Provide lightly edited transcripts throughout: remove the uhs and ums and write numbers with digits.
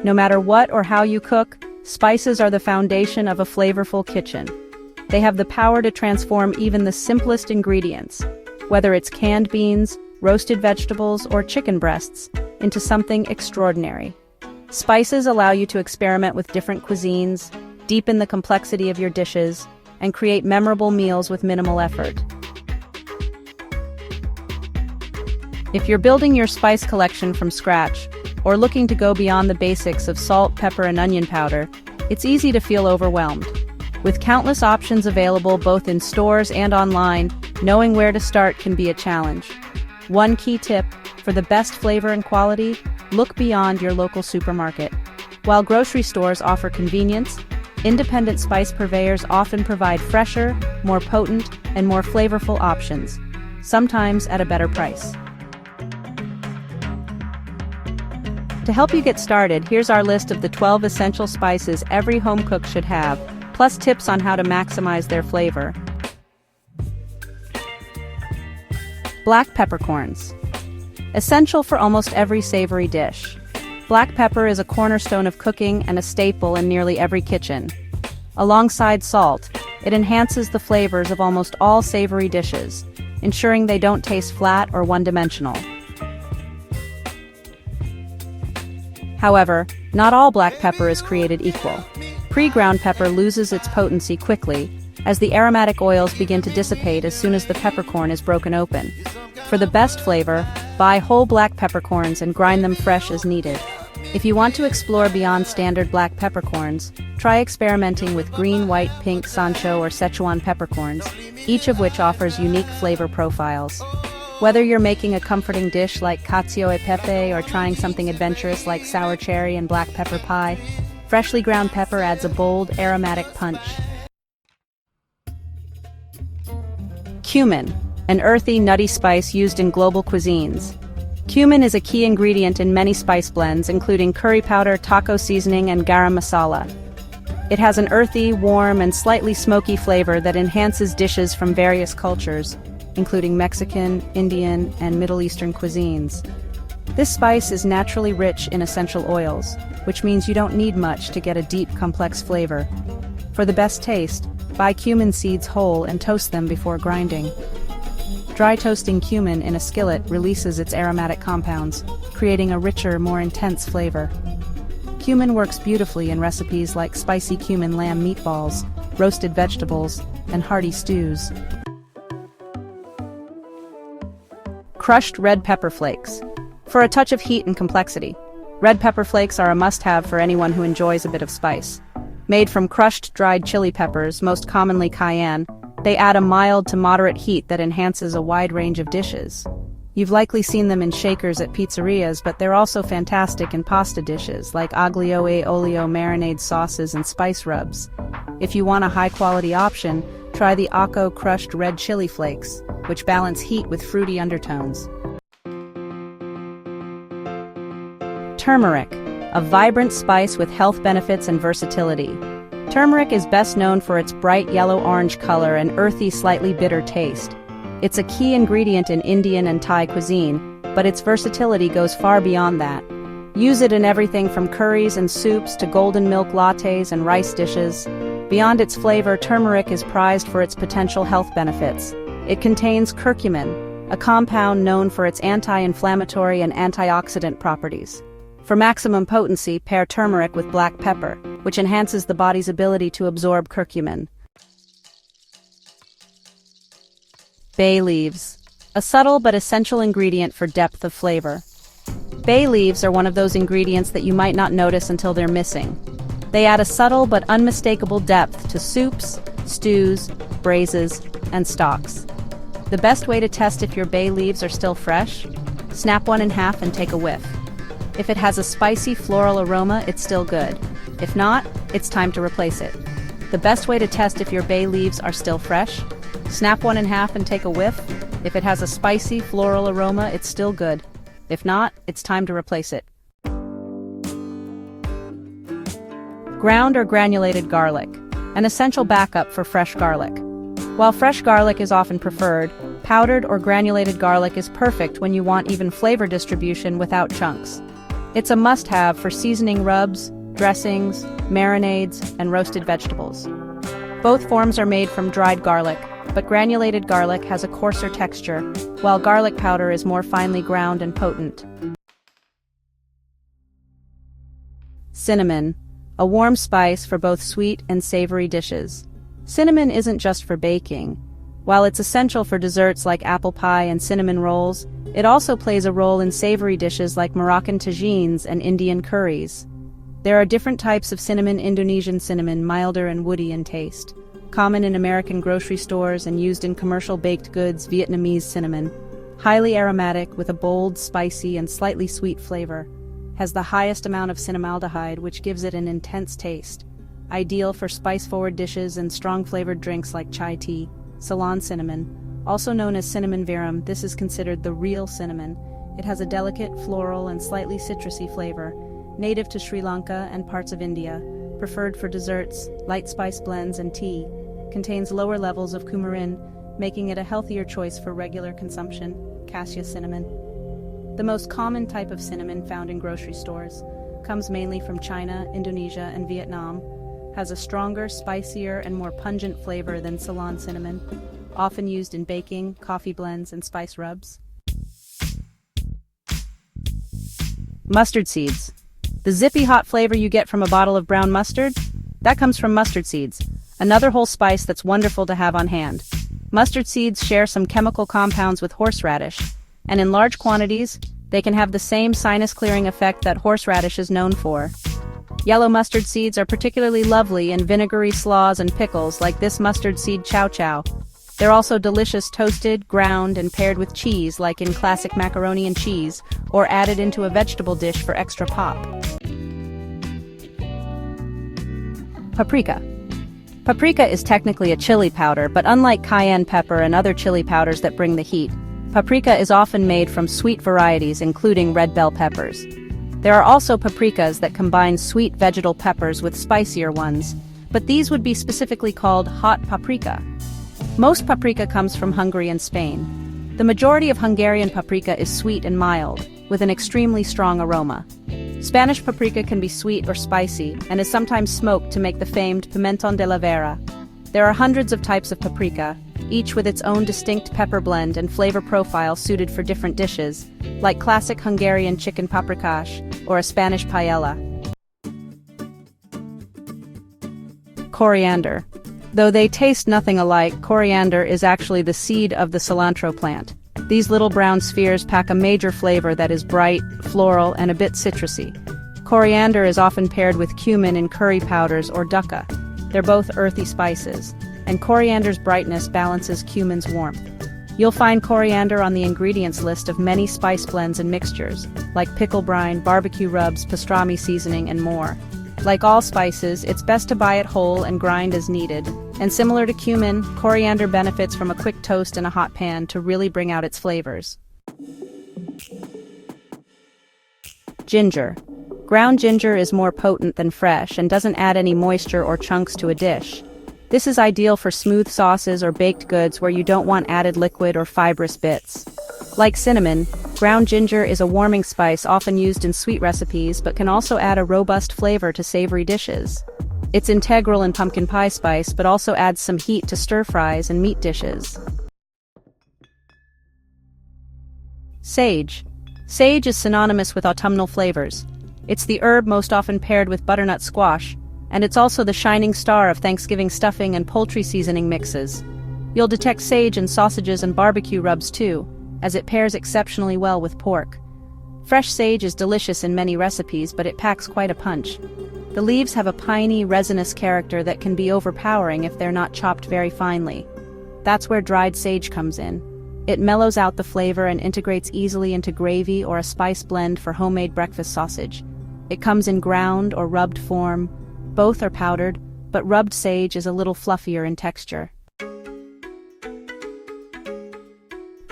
No matter what or how you cook, spices are the foundation of a flavorful kitchen. They have the power to transform even the simplest ingredients, whether it's canned beans, roasted vegetables, or chicken breasts, into something extraordinary. Spices allow you to experiment with different cuisines, deepen the complexity of your dishes, and create memorable meals with minimal effort. If you're building your spice collection from scratch, or looking to go beyond the basics of salt, pepper, and onion powder, it's easy to feel overwhelmed. With countless options available both in stores and online, knowing where to start can be a challenge. One key tip: for the best flavor and quality, look beyond your local supermarket. While grocery stores offer convenience, independent spice purveyors often provide fresher, more potent, and more flavorful options, sometimes at a better price. To help you get started, here's our list of the 12 essential spices every home cook should have, plus tips on how to maximize their flavor. Black peppercorns. Essential for almost every savory dish. Black pepper is a cornerstone of cooking and a staple in nearly every kitchen. Alongside salt, it enhances the flavors of almost all savory dishes, ensuring they don't taste flat or one-dimensional. However, not all black pepper is created equal. Pre-ground pepper loses its potency quickly, as the aromatic oils begin to dissipate as soon as the peppercorn is broken open. For the best flavor, buy whole black peppercorns and grind them fresh as needed. If you want to explore beyond standard black peppercorns, try experimenting with green, white, pink, Sancho, or Szechuan peppercorns, each of which offers unique flavor profiles. Whether you're making a comforting dish like cacio e pepe or trying something adventurous like sour cherry and black pepper pie, freshly ground pepper adds a bold, aromatic punch. Cumin, an earthy, nutty spice used in global cuisines. Cumin is a key ingredient in many spice blends, including curry powder, taco seasoning, and garam masala. It has an earthy, warm, and slightly smoky flavor that enhances dishes from various cultures, including Mexican, Indian, and Middle Eastern cuisines. This spice is naturally rich in essential oils, which means you don't need much to get a deep, complex flavor. For the best taste, buy cumin seeds whole and toast them before grinding. Dry toasting cumin in a skillet releases its aromatic compounds, creating a richer, more intense flavor. Cumin works beautifully in recipes like spicy cumin lamb meatballs, roasted vegetables, and hearty stews. Crushed red pepper flakes. For a touch of heat and complexity, red pepper flakes are a must-have for anyone who enjoys a bit of spice. Made from crushed dried chili peppers, most commonly cayenne, they add a mild to moderate heat that enhances a wide range of dishes. You've likely seen them in shakers at pizzerias, but they're also fantastic in pasta dishes like aglio e olio marinade sauces and spice rubs. If you want a high-quality option, try the Acco crushed red chili flakes, which balance heat with fruity undertones. Turmeric, a vibrant spice with health benefits and versatility. Turmeric is best known for its bright yellow-orange color and earthy, slightly bitter taste. It's a key ingredient in Indian and Thai cuisine, but its versatility goes far beyond that. Use it in everything from curries and soups to golden milk lattes and rice dishes. Beyond its flavor, turmeric is prized for its potential health benefits. It contains curcumin, a compound known for its anti-inflammatory and antioxidant properties. For maximum potency, pair turmeric with black pepper, which enhances the body's ability to absorb curcumin. Bay leaves, a subtle but essential ingredient for depth of flavor. Bay leaves are one of those ingredients that you might not notice until they're missing. They add a subtle but unmistakable depth to soups, stews, braises, and stocks. The best way to test if your bay leaves are still fresh? Snap one in half and take a whiff. If it has a spicy floral aroma, it's still good. If not, it's time to replace it. The best way to test if your bay leaves are still fresh? Snap one in half and take a whiff. If it has a spicy floral aroma, it's still good. If not, it's time to replace it. Ground or granulated garlic, an essential backup for fresh garlic. While fresh garlic is often preferred, powdered or granulated garlic is perfect when you want even flavor distribution without chunks. It's a must-have for seasoning rubs, dressings, marinades, and roasted vegetables. Both forms are made from dried garlic, but granulated garlic has a coarser texture, while garlic powder is more finely ground and potent. Cinnamon, a warm spice for both sweet and savory dishes. Cinnamon isn't just for baking. While it's essential for desserts like apple pie and cinnamon rolls, it also plays a role in savory dishes like Moroccan tagines and Indian curries. There are different types of cinnamon. Indonesian cinnamon, milder and woody in taste. Common in American grocery stores and used in commercial baked goods. Vietnamese cinnamon, highly aromatic with a bold, spicy, and slightly sweet flavor. Has the highest amount of cinnamaldehyde, which gives it an intense taste. Ideal for spice-forward dishes and strong-flavored drinks like chai tea. Ceylon cinnamon, also known as cinnamon verum, this is considered the real cinnamon. It has a delicate, floral, and slightly citrusy flavor. Native to Sri Lanka and parts of India. Preferred for desserts, light spice blends, and tea. Contains lower levels of coumarin, making it a healthier choice for regular consumption. Cassia cinnamon. The most common type of cinnamon found in grocery stores. Comes mainly from China, Indonesia, and Vietnam. Has a stronger, spicier, and more pungent flavor than Ceylon cinnamon. Often used in baking, coffee blends, and spice rubs. Mustard seeds. The zippy hot flavor you get from a bottle of brown mustard? That comes from mustard seeds, another whole spice that's wonderful to have on hand. Mustard seeds share some chemical compounds with horseradish, and in large quantities, they can have the same sinus-clearing effect that horseradish is known for. Yellow mustard seeds are particularly lovely in vinegary slaws and pickles like this mustard seed chow chow. They're also delicious toasted, ground, and paired with cheese like in classic macaroni and cheese, or added into a vegetable dish for extra pop. Paprika. Paprika is technically a chili powder, but unlike cayenne pepper and other chili powders that bring the heat, paprika is often made from sweet varieties including red bell peppers. There are also paprikas that combine sweet vegetal peppers with spicier ones, but these would be specifically called hot paprika. Most paprika comes from Hungary and Spain. The majority of Hungarian paprika is sweet and mild, with an extremely strong aroma. Spanish paprika can be sweet or spicy, and is sometimes smoked to make the famed pimentón de la vera. There are hundreds of types of paprika, each with its own distinct pepper blend and flavor profile suited for different dishes, like classic Hungarian chicken paprikash or a Spanish paella. Coriander. Though they taste nothing alike, coriander is actually the seed of the cilantro plant. These little brown spheres pack a major flavor that is bright, floral, and a bit citrusy. Coriander is often paired with cumin in curry powders or dukkha. They're both earthy spices, and coriander's brightness balances cumin's warmth. You'll find coriander on the ingredients list of many spice blends and mixtures, like pickle brine, barbecue rubs, pastrami seasoning, and more. Like all spices, it's best to buy it whole and grind as needed. And similar to cumin, coriander benefits from a quick toast in a hot pan to really bring out its flavors. Ginger. Ground ginger is more potent than fresh and doesn't add any moisture or chunks to a dish. This is ideal for smooth sauces or baked goods where you don't want added liquid or fibrous bits. Like cinnamon, ground ginger is a warming spice often used in sweet recipes but can also add a robust flavor to savory dishes. It's integral in pumpkin pie spice but also adds some heat to stir-fries and meat dishes. Sage. Sage is synonymous with autumnal flavors. It's the herb most often paired with butternut squash, and it's also the shining star of Thanksgiving stuffing and poultry seasoning mixes. You'll detect sage in sausages and barbecue rubs too, as it pairs exceptionally well with pork. Fresh sage is delicious in many recipes, but it packs quite a punch. The leaves have a piney, resinous character that can be overpowering if they're not chopped very finely. That's where dried sage comes in. It mellows out the flavor and integrates easily into gravy or a spice blend for homemade breakfast sausage. It comes in ground or rubbed form. Both are powdered, but rubbed sage is a little fluffier in texture.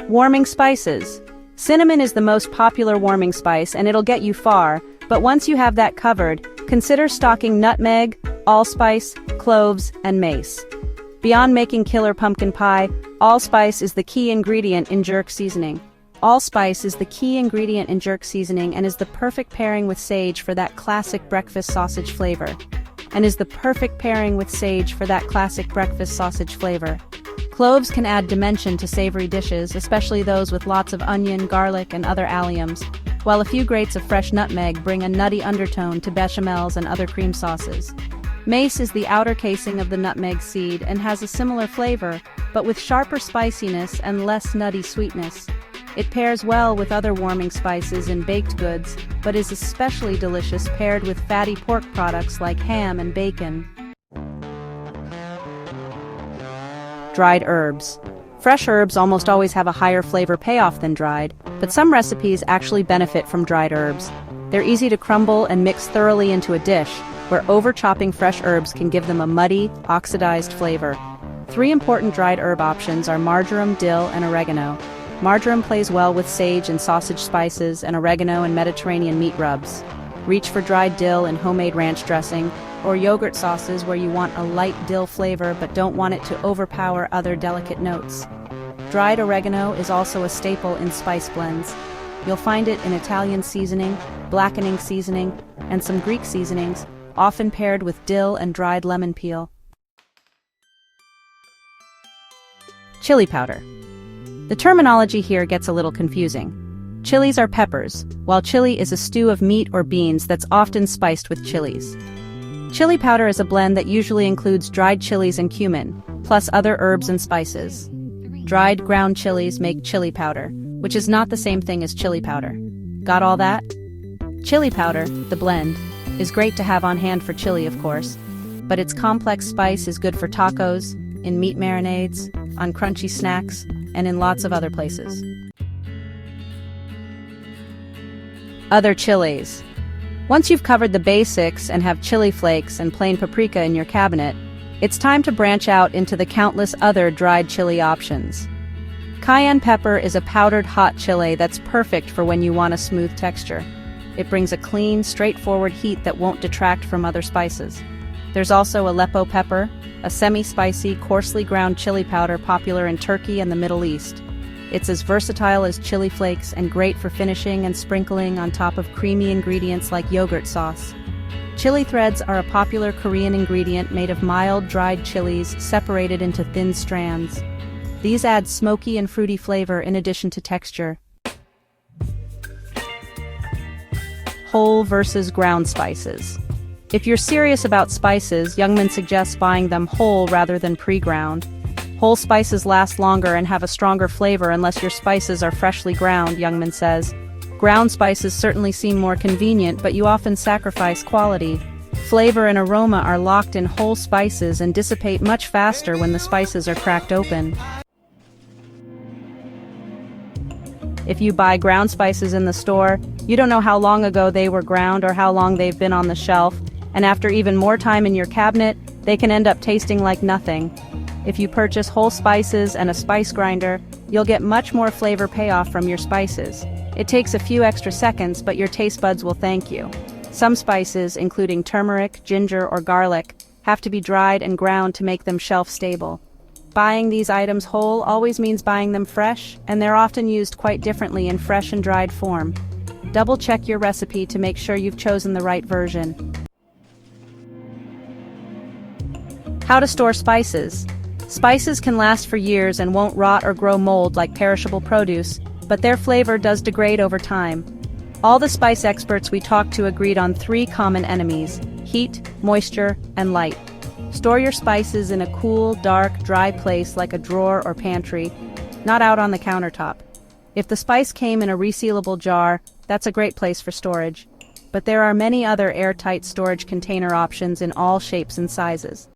Warming spices. Cinnamon is the most popular warming spice and it'll get you far, but once you have that covered, consider stocking nutmeg, allspice, cloves, and mace. Beyond making killer pumpkin pie, allspice is the key ingredient in jerk seasoning. Allspice is the key ingredient in jerk seasoning and is the perfect pairing with sage for that classic breakfast sausage flavor. Cloves can add dimension to savory dishes, especially those with lots of onion, garlic, and other alliums, while a few grates of fresh nutmeg bring a nutty undertone to bechamels and other cream sauces. Mace is the outer casing of the nutmeg seed and has a similar flavor, but with sharper spiciness and less nutty sweetness. It pairs well with other warming spices in baked goods, but is especially delicious paired with fatty pork products like ham and bacon. Dried herbs. Fresh herbs almost always have a higher flavor payoff than dried, but some recipes actually benefit from dried herbs. They're easy to crumble and mix thoroughly into a dish, where over-chopping fresh herbs can give them a muddy, oxidized flavor. 3 important dried herb options are marjoram, dill, and oregano. Marjoram plays well with sage and sausage spices, and oregano and Mediterranean meat rubs. Reach for dried dill in homemade ranch dressing, or yogurt sauces where you want a light dill flavor but don't want it to overpower other delicate notes. Dried oregano is also a staple in spice blends. You'll find it in Italian seasoning, blackening seasoning, and some Greek seasonings, often paired with dill and dried lemon peel. Chili powder. The terminology here gets a little confusing. Chilies are peppers, while chili is a stew of meat or beans that's often spiced with chilies. Chili powder is a blend that usually includes dried chilies and cumin, plus other herbs and spices. Dried ground chilies make chili powder, which is not the same thing as chili powder. Got all that? Chili powder, the blend, is great to have on hand for chili, of course, but its complex spice is good for tacos, in meat marinades, on crunchy snacks, and in lots of other places. Other chilies. Once you've covered the basics and have chili flakes and plain paprika in your cabinet, it's time to branch out into the countless other dried chili options. Cayenne pepper is a powdered hot chili that's perfect for when you want a smooth texture. It brings a clean, straightforward heat that won't detract from other spices. There's also Aleppo pepper, a semi-spicy, coarsely ground chili powder popular in Turkey and the Middle East. It's as versatile as chili flakes and great for finishing and sprinkling on top of creamy ingredients like yogurt sauce. Chili threads are a popular Korean ingredient made of mild, dried chilies separated into thin strands. These add smoky and fruity flavor in addition to texture. Whole versus ground spices. If you're serious about spices, Youngman suggests buying them whole rather than pre-ground. Whole spices last longer and have a stronger flavor unless your spices are freshly ground, Youngman says. Ground spices certainly seem more convenient, but you often sacrifice quality. Flavor and aroma are locked in whole spices and dissipate much faster when the spices are cracked open. If you buy ground spices in the store, you don't know how long ago they were ground or how long they've been on the shelf, and after even more time in your cabinet, they can end up tasting like nothing. If you purchase whole spices and a spice grinder, you'll get much more flavor payoff from your spices. It takes a few extra seconds, but your taste buds will thank you. Some spices, including turmeric, ginger, or garlic, have to be dried and ground to make them shelf-stable. Buying these items whole always means buying them fresh, and they're often used quite differently in fresh and dried form. Double-check your recipe to make sure you've chosen the right version. How to store spices. Spices can last for years and won't rot or grow mold like perishable produce, but their flavor does degrade over time. All the spice experts we talked to agreed on 3 common enemies: heat, moisture, and light. Store your spices in a cool, dark, dry place like a drawer or pantry, not out on the countertop. If the spice came in a resealable jar, that's a great place for storage. But there are many other airtight storage container options in all shapes and sizes.